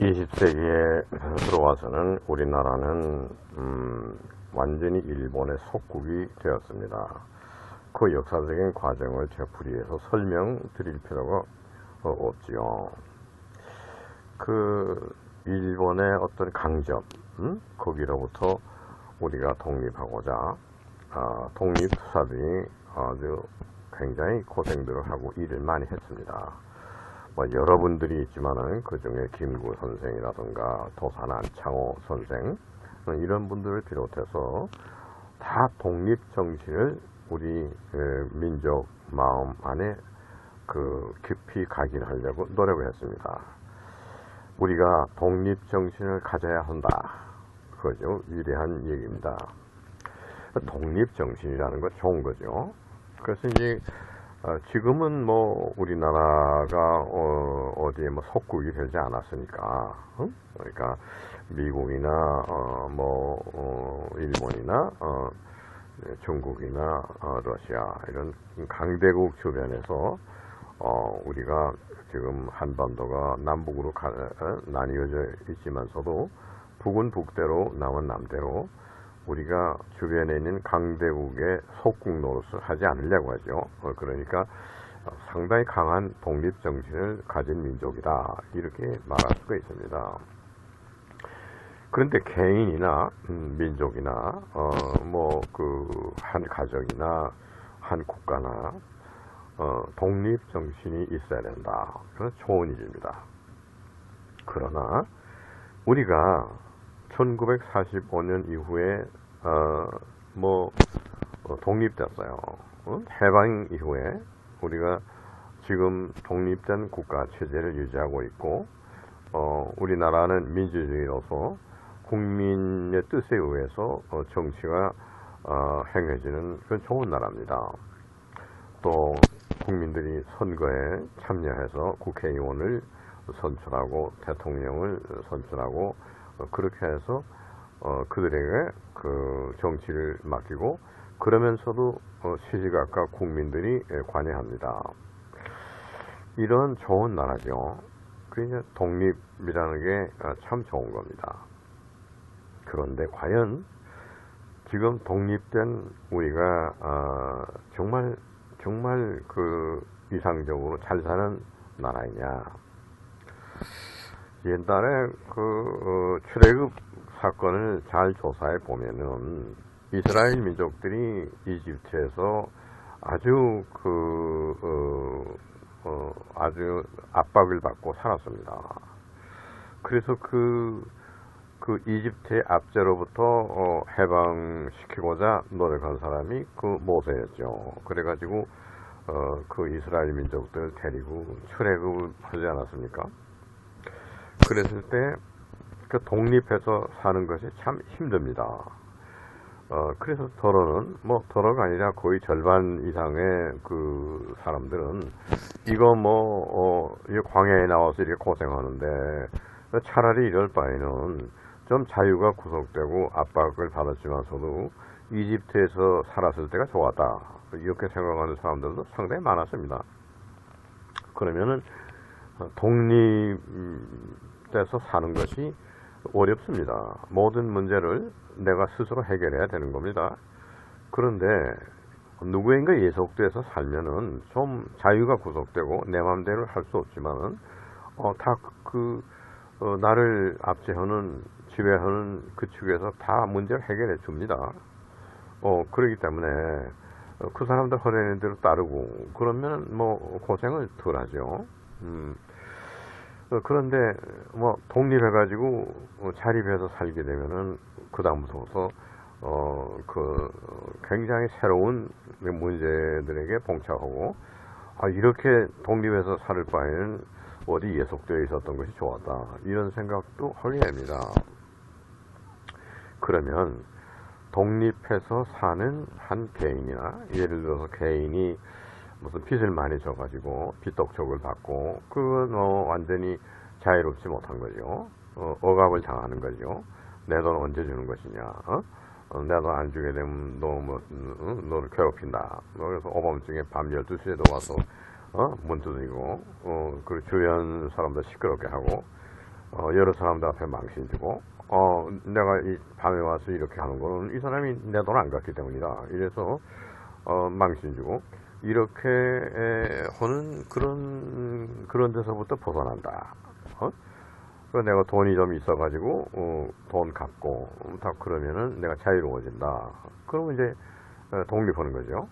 20세기에 들어와서는 우리나라는 완전히 일본의 속국이 되었습니다. 그 역사적인 과정을 되풀이해서 설명드릴 필요가 없지요. 그 일본의 어떤 강점, 거기로부터 우리가 독립하고자 독립투사들이 아주 굉장히 고생들을 하고 일을 많이 했습니다. 뭐 여러분들이 있지만은 그 중에 김구 선생이라든가 도산 안창호 선생 이런 분들을 비롯해서 다 독립 정신을 우리 민족 마음 안에 깊이 각인하려고 노력을 했습니다. 우리가 독립 정신을 가져야 한다. 그거죠. 위대한 얘기입니다. 독립 정신이라는 건 좋은 거죠. 그래서 이제 지금은 뭐 우리나라가 어디에 뭐 속국이 되지 않았으니까, 그러니까 미국이나 일본이나 중국이나 러시아 이런 강대국 주변에서 우리가 지금 한반도가 남북으로 나뉘어져 있지만서도 북은 북대로 남은 남대로 우리가 주변에 있는 강대국의 속국 노릇을 하지 않으려고 하죠. 그러니까 상당히 강한 독립정신을 가진 민족이다, 이렇게 말할 수가 있습니다. 그런데 개인이나 민족이나 한 가정이나 한 국가나 독립정신이 있어야 된다. 그건 좋은 일입니다. 그러나 우리가 1945년 이후에 독립됐어요. 해방 이후에 우리가 지금 독립된 국가 체제를 유지하고 있고, 우리나라는 민주주의로서 국민의 뜻에 의해서 정치가 행해지는 그런 좋은 나라입니다. 또 국민들이 선거에 참여해서 국회의원을 선출하고 대통령을 선출하고 그렇게 해서 그들에게 그 정치를 맡기고, 그러면서도 시시각각 국민들이 관여합니다. 이런 좋은 나라죠. 그러니까 독립이라는 게 참 좋은 겁니다. 그런데 과연 지금 독립된 우리가 정말 이상적으로 잘 사는 나라이냐? 옛날에 출애굽 사건을 잘 조사해 보면은 이스라엘 민족들이 이집트에서 아주 아주 압박을 받고 살았습니다. 그래서 그 이집트의 압제로부터 해방시키고자 노력한 사람이 모세였죠. 그래가지고 그 이스라엘 민족들을 데리고 출애굽을 하지 않았습니까? 그랬을 때 독립해서 사는 것이 참 힘듭니다. 그래서 더러가 아니라 거의 절반 이상의 그 사람들은 이거 광야에 나와서 이렇게 고생하는데 차라리 이럴 바에는 좀 자유가 구속되고 압박을 받았지만서도 이집트에서 살았을 때가 좋았다, 이렇게 생각하는 사람들도 상당히 많았습니다. 그러면은 독립돼서 사는 것이 어렵습니다. 모든 문제를 내가 스스로 해결해야 되는 겁니다. 그런데 누구인가 예속돼서 살면은 좀 자유가 구속되고 내 마음대로 할 수 없지만은 나를 압제하는, 지배하는 그 측에서 다 문제를 해결해 줍니다. 그렇기 때문에 그 사람들 하려는 대로 따르고 그러면 고생을 덜 하죠. 그런데 독립해가지고 자립해서 살게 되면은 그다음부터 굉장히 새로운 문제들에게 봉착하고, 이렇게 독립해서 살 바에는 어디 예속되어 있었던 것이 좋았다, 이런 생각도 하게 됩니다. 그러면 독립해서 사는 한 개인이나, 예를 들어서 개인이 무슨 빚을 많이 져가지고 빚독촉을 받고, 그건 완전히 자유롭지 못한 거죠. 억압을 당하는 거죠. 내 돈 언제 주는 것이냐? 내 돈 안 주게 되면 너를 괴롭힌다. 그래서 오밤중에 밤 12시에도 와서 문 두드리고, 그 주변 사람들 시끄럽게 하고, 여러 사람들 앞에 망신 주고, 내가 이 밤에 와서 이렇게 하는 거는 이 사람이 내 돈 안 갚기 때문이다. 이래서, 망신 주고, 이렇게 하는 그런 데서부터 벗어난다. 내가 돈이 좀 있어가지고, 돈 갚고, 다 그러면은 내가 자유로워진다. 그러면 이제, 독립하는 거죠.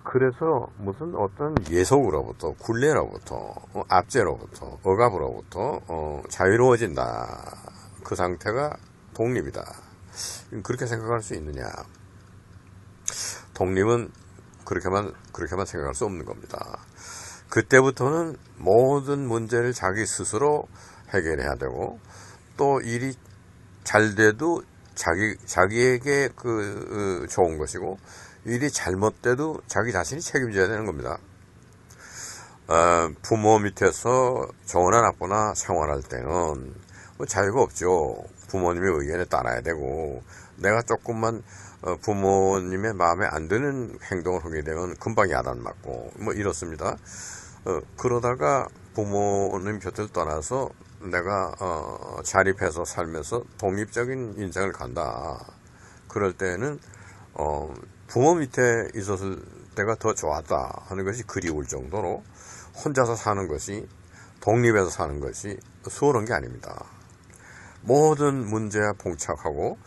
그래서 무슨 어떤 예속으로부터, 굴레로부터, 압제로부터, 억압으로부터, 자유로워진다. 그 상태가 독립이다. 그렇게 생각할 수 있느냐. 독립은 그렇게만 생각할 수 없는 겁니다. 그때부터는 모든 문제를 자기 스스로 해결해야 되고, 또 일이 잘 돼도 자기에게 좋은 것이고, 일이 잘못돼도 자기 자신이 책임져야 되는 겁니다. 부모 밑에서 좋으나 나쁘나 생활할 때는 자유가 없죠. 부모님의 의견에 따라야 되고, 내가 조금만 부모님의 마음에 안 드는 행동을 하게 되면 금방 야단 맞고 뭐 이렇습니다. 그러다가 부모님 곁을 떠나서 내가 자립해서 살면서 독립적인 인생을 간다. 그럴 때는 부모 밑에 있었을 때가 더 좋았다 하는 것이 그리울 정도로 혼자서 사는 것이, 독립해서 사는 것이 수월한 게 아닙니다. 모든 문제에 봉착하고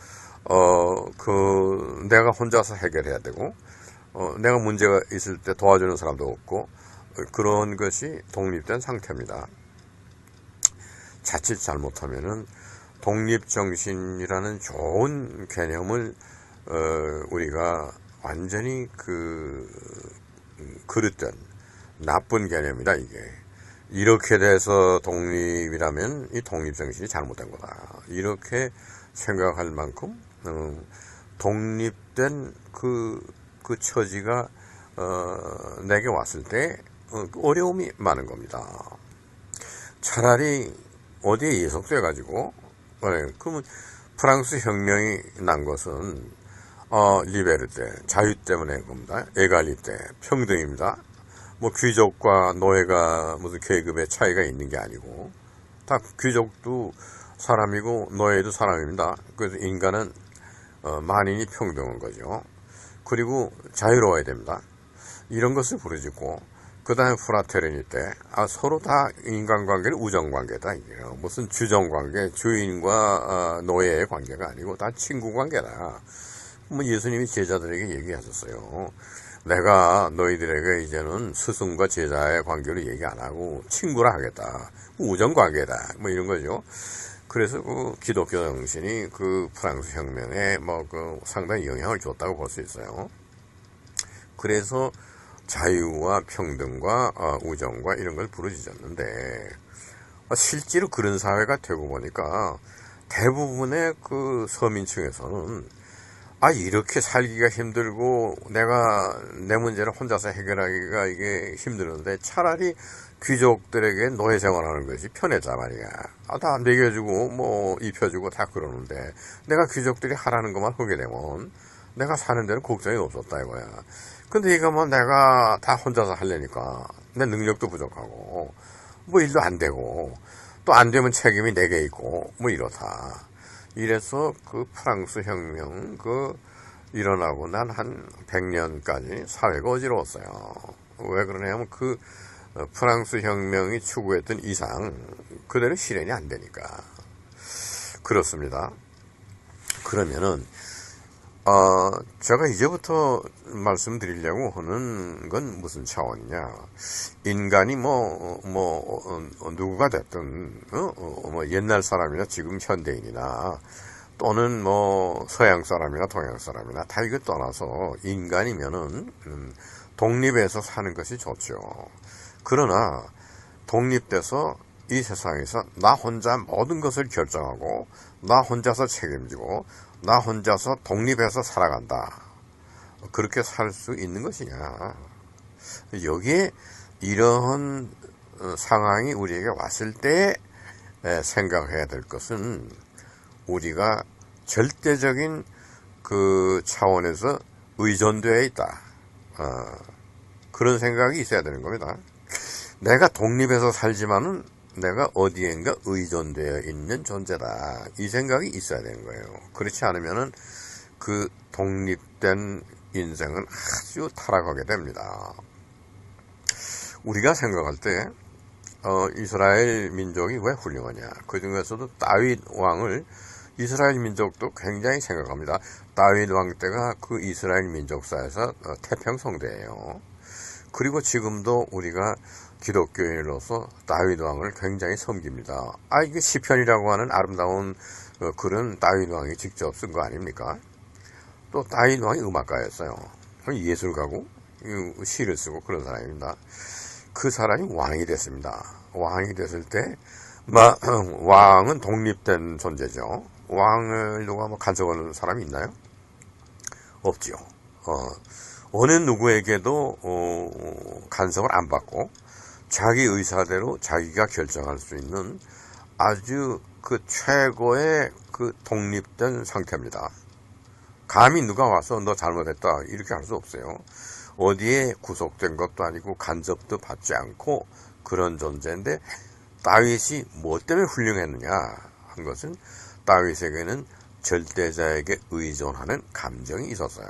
내가 혼자서 해결해야 되고, 내가 문제가 있을 때 도와주는 사람도 없고, 그런 것이 독립된 상태입니다. 자칫 잘못하면은 독립정신이라는 좋은 개념을 우리가 완전히 그릇된 나쁜 개념이다. 이게 이렇게 돼서 독립이라면 이 독립정신이 잘못된 거다. 이렇게 생각할 만큼 독립된 그 처지가 내게 왔을 때 어려움이 많은 겁니다. 차라리 어디에 예속돼 가지고, 그러면 프랑스 혁명이 난 것은 리베르테, 자유 때문에 겁니다. 에갈리테, 평등입니다. 뭐 귀족과 노예가 무슨 계급의 차이가 있는 게 아니고, 다 귀족도 사람이고 노예도 사람입니다. 그래서 인간은 만인이 평등한 거죠. 그리고 자유로워야 됩니다. 이런 것을 부르짖고, 그 다음에 프라테르니테, 서로 다 인간관계는 우정관계다. 이게요. 무슨 주정관계, 주인과 노예의 관계가 아니고 다 친구관계다. 뭐 예수님이 제자들에게 얘기하셨어요. 내가 너희들에게 이제는 스승과 제자의 관계로 얘기 안 하고 친구라 하겠다. 우정관계다. 뭐 이런 거죠. 그래서 기독교 정신이 프랑스 혁명에 상당히 영향을 줬다고 볼 수 있어요. 그래서 자유와 평등과 우정과 이런 걸 부르짖었는데, 실제로 그런 사회가 되고 보니까 대부분의 서민층에서는 이렇게 살기가 힘들고 내가 내 문제를 혼자서 해결하기가 이게 힘드는데 차라리 귀족들에게 노예 생활하는 것이 편했단 말이야. 다 먹여주고 뭐 입혀주고 다 그러는데 내가 귀족들이 하라는 것만 하게 되면 내가 사는 데는 걱정이 없었다 이거야. 근데 이거 뭐 내가 다 혼자서 하려니까 내 능력도 부족하고 뭐 일도 안 되고 또 안 되면 책임이 내게 있고 뭐 이렇다. 이래서 프랑스 혁명 일어나고 난 한 100년까지 사회가 어지러웠어요. 왜 그러냐면 프랑스 혁명이 추구했던 이상 그대로 실현이 안 되니까. 그렇습니다. 그러면은 제가 이제부터 말씀드리려고 하는 건 무슨 차원이냐. 인간이 누구가 됐든, 옛날 사람이나 지금 현대인이나, 또는 서양 사람이나 동양 사람이나 다 이거 떠나서 인간이면은, 독립해서 사는 것이 좋죠. 그러나, 독립돼서 이 세상에서 나 혼자 모든 것을 결정하고, 나 혼자서 책임지고, 나 혼자서 독립해서 살아간다. 그렇게 살 수 있는 것이냐. 여기에 이러한 상황이 우리에게 왔을 때 생각해야 될 것은 우리가 절대적인 차원에서 의존되어 있다. 그런 생각이 있어야 되는 겁니다. 내가 독립해서 살지만은 내가 어디엔가 의존되어 있는 존재다. 이 생각이 있어야 되는 거예요. 그렇지 않으면은 그 독립된 인생은 아주 타락하게 됩니다. 우리가 생각할 때 이스라엘 민족이 왜 훌륭하냐. 그 중에서도 다윗 왕을 이스라엘 민족도 굉장히 생각합니다. 다윗 왕 때가 그 이스라엘 민족사에서 태평성대예요. 그리고 지금도 우리가 기독교인으로서 다윗 왕을 굉장히 섬깁니다. 이게 시편이라고 하는 아름다운 글은 다윗 왕이 직접 쓴 거 아닙니까? 또 다윗 왕이 음악가였어요. 예술가고 시를 쓰고 그런 사람입니다. 그 사람이 왕이 됐습니다. 왕이 됐을 때 왕은 독립된 존재죠. 왕을 누가 간섭하는 사람이 있나요? 없죠. 어느 누구에게도 간섭을 안 받고 자기 의사대로 자기가 결정할 수 있는 아주 그 최고의 그 독립된 상태입니다. 감히 누가 와서 너 잘못했다 이렇게 할 수 없어요. 어디에 구속된 것도 아니고 간섭도 받지 않고 그런 존재인데, 다윗이 뭐 때문에 훌륭했느냐 한 것은 다윗에게는 절대자에게 의존하는 감정이 있었어요.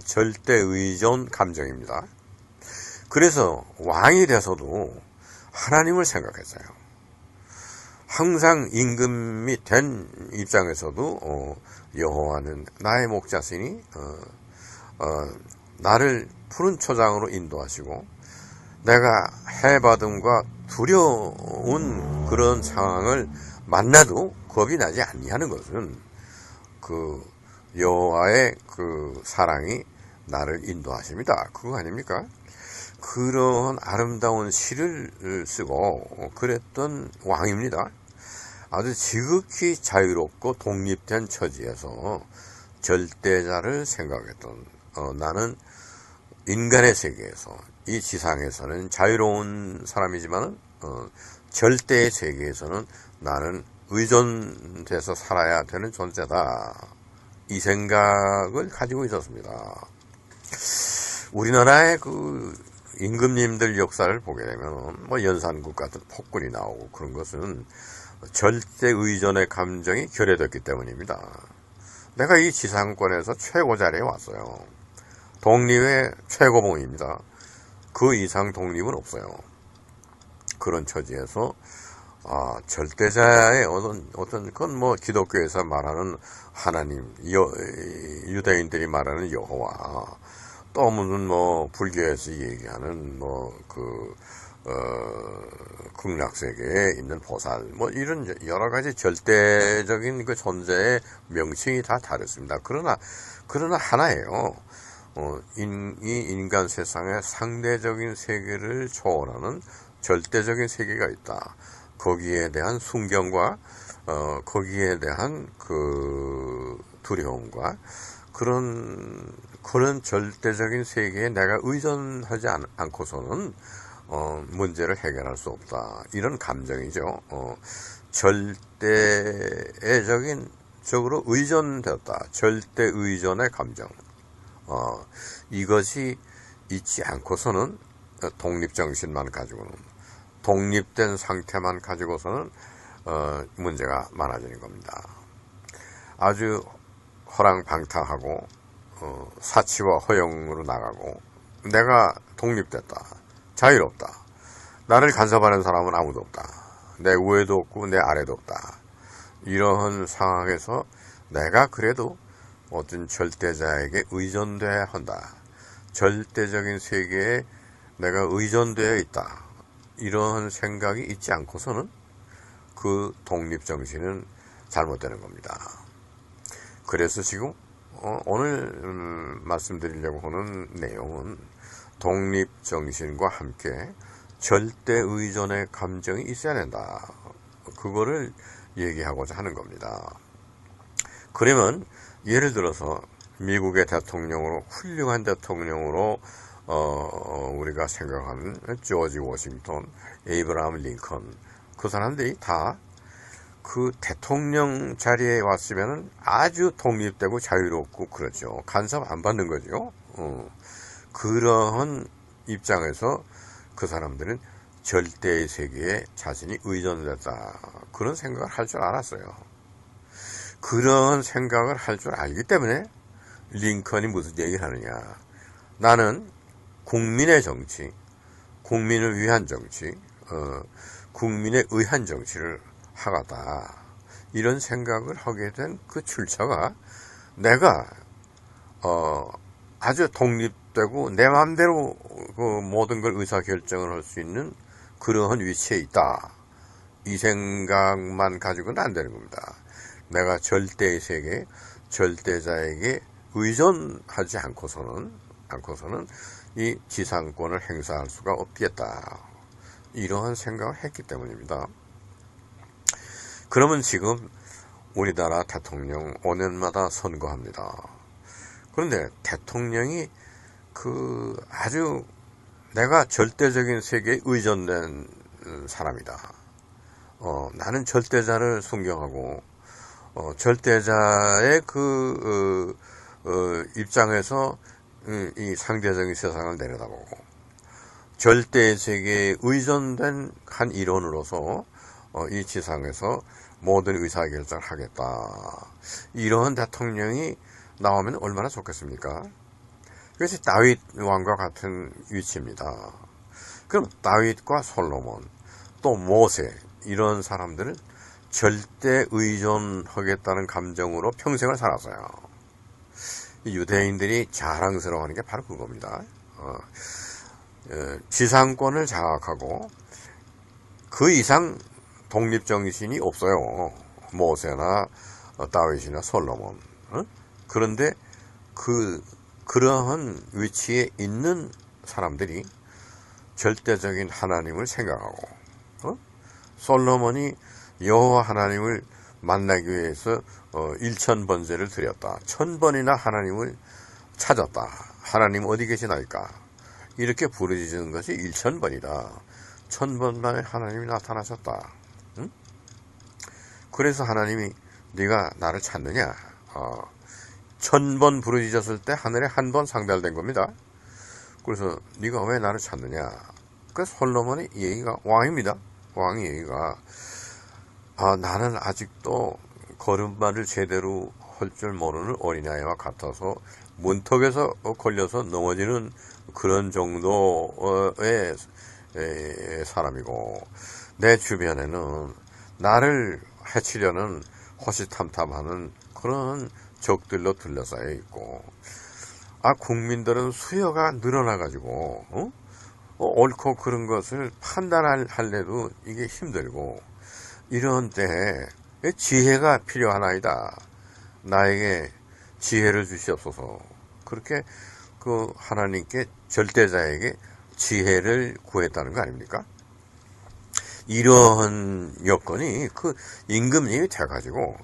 절대 의존 감정입니다. 그래서 왕이 돼서도 하나님을 생각했어요. 항상 임금이 된 입장에서도 여호와는 나의 목자시니 나를 푸른 초장으로 인도하시고, 내가 해받음과 두려운 그런 상황을 만나도 겁이 나지 아니하는 것은 그 여호와의 그 사랑이 나를 인도하십니다. 그거 아닙니까? 그런 아름다운 시를 쓰고 그랬던 왕입니다. 아주 지극히 자유롭고 독립된 처지에서 절대자를 생각했던, 나는 인간의 세계에서, 이 지상에서는 자유로운 사람이지만 절대의 세계에서는 나는 의존돼서 살아야 되는 존재다. 이 생각을 가지고 있었습니다. 우리나라의 그 임금님들 역사를 보게 되면 연산국 같은 폭군이 나오고 그런 것은 절대 의존의 감정이 결여됐기 때문입니다. 내가 이 지상권에서 최고 자리에 왔어요. 독립의 최고봉입니다. 그 이상 독립은 없어요. 그런 처지에서 절대자의 어떤 건 기독교에서 말하는 하나님, 유대인들이 말하는 여호와, 또 무슨 불교에서 얘기하는 극락세계에 있는 보살, 이런 여러 가지 절대적인 그 존재의 명칭이 다 다르습니다. 그러나 하나예요. 이 인간 세상의 상대적인 세계를 초월하는 절대적인 세계가 있다. 거기에 대한 순경과 거기에 대한 그 두려움과 그런 절대적인 세계에 내가 의존하지 않고서는 문제를 해결할 수 없다. 이런 감정이죠. 절대적인 적으로 의존되었다. 절대 의존의 감정. 이것이 있지 않고서는 독립정신만 가지고는, 독립된 상태만 가지고서는 문제가 많아지는 겁니다. 아주 허랑방탕하고 사치와 허영으로 나가고 내가 독립됐다, 자유롭다, 나를 간섭하는 사람은 아무도 없다, 내 위에도 없고 내 아래도 없다, 이러한 상황에서 내가 그래도 어떤 절대자에게 의존돼야 한다, 절대적인 세계에 내가 의존되어 있다, 이런 생각이 있지 않고서는 그 독립정신은 잘못되는 겁니다. 그래서 지금 오늘 말씀드리려고 하는 내용은 독립정신과 함께 절대의존의 감정이 있어야 된다. 그거를 얘기하고자 하는 겁니다. 그러면 예를 들어서 미국의 대통령으로, 훌륭한 대통령으로 우리가 생각하는 조지 워싱턴, 에이브라함 링컨, 그 사람들이 다 그 대통령 자리에 왔으면 아주 독립되고 자유롭고 그렇죠. 간섭 안 받는 거죠. 그러한 입장에서 그 사람들은 절대의 세계에 자신이 의존됐다. 그런 생각을 할 줄 알았어요. 그런 생각을 할 줄 알기 때문에 링컨이 무슨 얘기를 하느냐. 나는 국민의 정치, 국민을 위한 정치, 국민에 의한 정치를 하겠다. 이런 생각을 하게 된 그 출처가 내가 아주 독립되고 내 마음대로 그 모든 걸 의사결정을 할 수 있는 그러한 위치에 있다. 이 생각만 가지고는 안 되는 겁니다. 내가 절대의 세계, 절대자에게 의존하지 않고서는 이 지상권을 행사할 수가 없겠다. 이러한 생각을 했기 때문입니다. 그러면 지금 우리나라 대통령 5년마다 선거합니다. 그런데 대통령이 아주 내가 절대적인 세계에 의존된 사람이다. 나는 절대자를 순경하고 절대자의 입장에서 이 상대적인 세상을 내려다보고 절대의 세계에 의존된 한 일원으로서 이 지상에서 모든 의사결정을 하겠다. 이러한 대통령이 나오면 얼마나 좋겠습니까? 그것이 다윗 왕과 같은 위치입니다. 그럼 다윗과 솔로몬, 또 모세 이런 사람들은 절대 의존하겠다는 감정으로 평생을 살았어요. 유대인들이 자랑스러워하는 게 바로 그겁니다. 지상권을 장악하고 그 이상 독립정신이 없어요. 모세나 다윗이나 솔로몬. 그런데 그러한 위치에 있는 사람들이 절대적인 하나님을 생각하고 솔로몬이 여호와 하나님을 만나기 위해서 1000번제를 드렸다. 1000번이나 하나님을 찾았다. 하나님 어디 계시나이까? 이렇게 부르짖는 것이 1000번이다. 1000번 만에 하나님이 나타나셨다. 응? 그래서 하나님이 네가 나를 찾느냐? 1000번 부르짖었을 때 하늘에 한 번 상달된 겁니다. 그래서 네가 왜 나를 찾느냐? 그래서 솔로몬의 얘기가 왕입니다. 왕의 얘기가 나는 아직도 걸음마를 제대로 할 줄 모르는 어린아이와 같아서 문턱에서 걸려서 넘어지는 그런 정도의 사람이고 내 주변에는 나를 해치려는 호시탐탐하는 그런 적들로 둘러싸여 있고 국민들은 수요가 늘어나가지고 옳고 그른 것을 판단할래도 이게 힘들고 이런 때에 지혜가 필요하나이다. 나에게 지혜를 주시옵소서. 그렇게 하나님께 절대자에게 지혜를 구했다는 거 아닙니까? 이러한 여건이 임금님이 돼가지고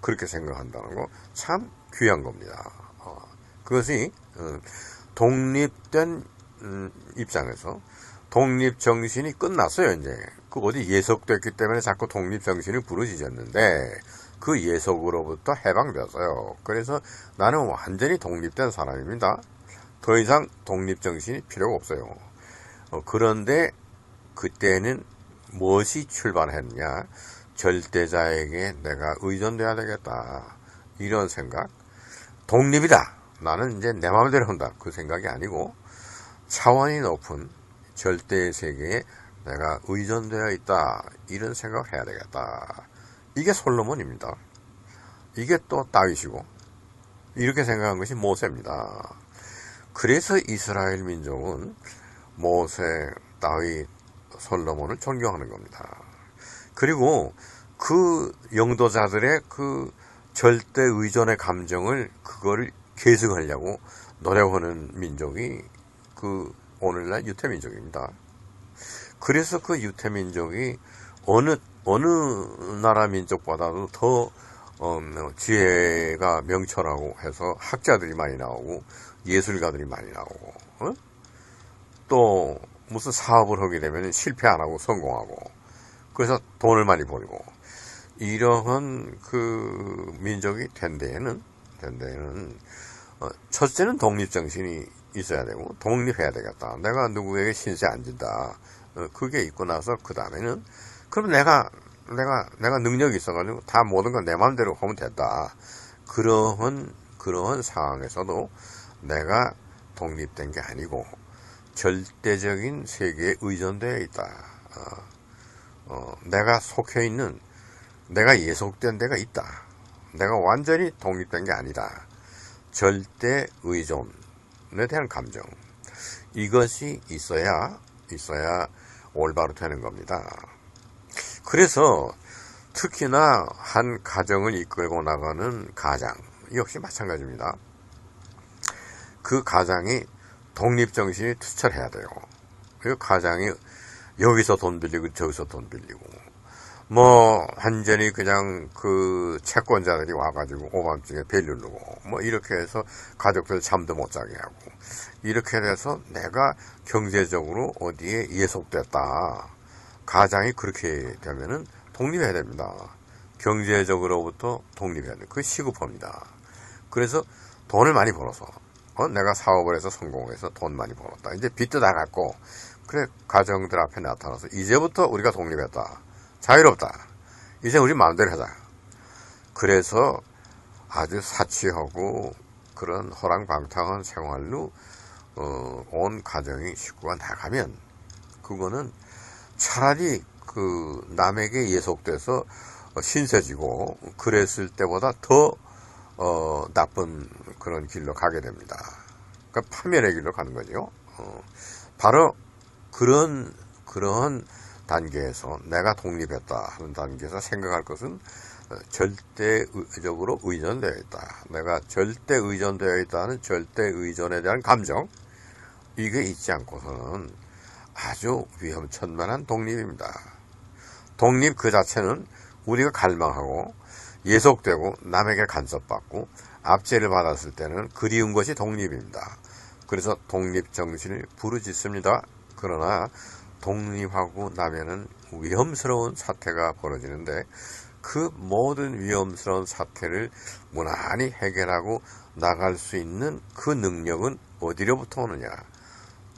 그렇게 생각한다는 거 참 귀한 겁니다. 그것이 독립된 입장에서 독립정신이 끝났어요. 이제 어디 예속됐기 때문에 자꾸 독립정신을 부르짖었는데 그 예속으로부터 해방되었어요. 그래서 나는 완전히 독립된 사람입니다. 더 이상 독립정신이 필요가 없어요. 그런데 그때는 무엇이 출발했냐? 절대자에게 내가 의존돼야 되겠다. 이런 생각. 독립이다. 나는 이제 내 마음대로 한다. 그 생각이 아니고 차원이 높은 절대의 세계에 내가 의존되어 있다. 이런 생각을 해야 되겠다. 이게 솔로몬입니다. 이게 또 다윗이고 이렇게 생각한 것이 모세입니다. 그래서 이스라엘 민족은 모세, 다윗, 솔로몬을 존경하는 겁니다. 그리고 그 영도자들의 절대 의존의 감정을 그거를 계승하려고 노력하는 민족이 오늘날 유태민족입니다. 그래서 그 유태민족이 어느 나라 민족보다도 더 지혜가 명철하고 해서 학자들이 많이 나오고 예술가들이 많이 나오고 또 무슨 사업을 하게 되면 실패 안 하고 성공하고 그래서 돈을 많이 벌고 이러한 민족이 된 데에는 첫째는 독립정신이 있어야 되고 독립해야 되겠다. 내가 누구에게 신세 안 진다. 그게 있고 나서 그 다음에는 그럼 내가 능력이 있어가지고 다 모든 건 내 마음대로 하면 된다. 그러한 상황에서도 내가 독립된 게 아니고 절대적인 세계에 의존되어 있다. 내가 속해 있는, 내가 예속된 데가 있다. 내가 완전히 독립된 게 아니다. 절대 의존에 대한 감정. 이것이 있어야 올바로 되는 겁니다. 그래서 특히나 한 가정을 이끌고 나가는 가장 역시 마찬가지입니다. 그 가장이 독립정신이 투철해야 돼요. 그 가장이 여기서 돈 빌리고 저기서 돈 빌리고 뭐 완전히 그냥 그 채권자들이 와가지고 오밤중에 벨 누르고 뭐 이렇게 해서 가족들 잠도 못 자게 하고 이렇게 돼서 내가 경제적으로 어디에 예속됐다. 가장이 그렇게 되면은 독립해야 됩니다. 경제적으로부터 독립해야 돼. 그게 시급합니다. 그래서 돈을 많이 벌어서 내가 사업을 해서 성공해서 돈 많이 벌었다. 이제 빚도 다 갚고 그래 가정들 앞에 나타나서 이제부터 우리가 독립했다. 자유롭다. 이제 우리 마음대로 하자. 그래서 아주 사치하고 그런 허랑방탕한 생활로 온 가정이 식구가 나가면 그거는 차라리 그 남에게 예속돼서 신세지고 그랬을 때보다 더 나쁜 그런 길로 가게 됩니다. 그러니까 파멸의 길로 가는 거죠. 바로 그런 단계에서 내가 독립했다 하는 단계에서 생각할 것은 절대적으로 의존되어 있다. 내가 절대 의존되어 있다는 절대 의존에 대한 감정, 이게 있지 않고서는 아주 위험천만한 독립입니다. 독립 그 자체는 우리가 갈망하고 예속되고 남에게 간섭받고 압제를 받았을 때는 그리운 것이 독립입니다. 그래서 독립정신을 부르짖습니다. 그러나 독립하고 나면은 위험스러운 사태가 벌어지는데 그 모든 위험스러운 사태를 무난히 해결하고 나갈 수 있는 그 능력은 어디로부터 오느냐?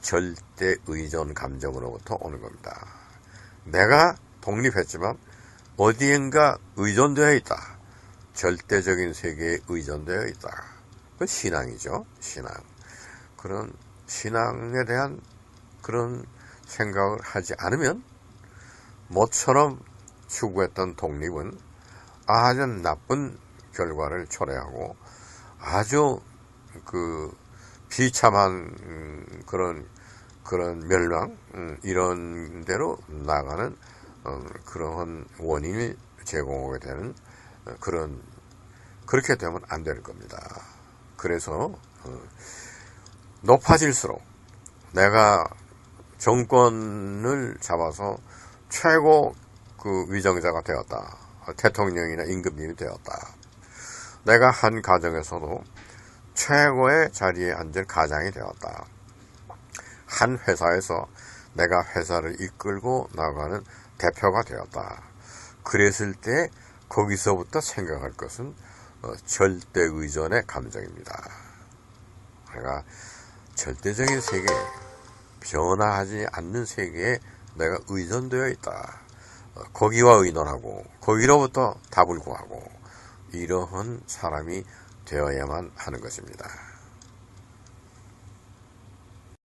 절대 의존 감정으로부터 오는 겁니다. 내가 독립했지만 어디엔가 의존되어 있다. 절대적인 세계에 의존되어 있다. 그건 신앙이죠. 신앙. 그런 신앙에 대한 그런 생각을 하지 않으면 모처럼 추구했던 독립은 아주 나쁜 결과를 초래하고 아주 그 비참한 그런 멸망 이런 데로 나가는 그런 원인을 제공하게 되는 그렇게 되면 안 될 겁니다. 그래서 높아질수록 내가 정권을 잡아서 최고 그 위정자가 되었다. 대통령이나 임금님이 되었다. 내가 한 가정에서도 최고의 자리에 앉을 가장이 되었다. 한 회사에서 내가 회사를 이끌고 나가는 대표가 되었다. 그랬을 때 거기서부터 생각할 것은 절대 의존의 감정입니다. 내가 절대적인 세계, 변화하지 않는 세계에 내가 의존되어 있다. 거기와 의논하고 거기로부터 답을 구하고 이러한 사람이 되어야만 하는 것입니다.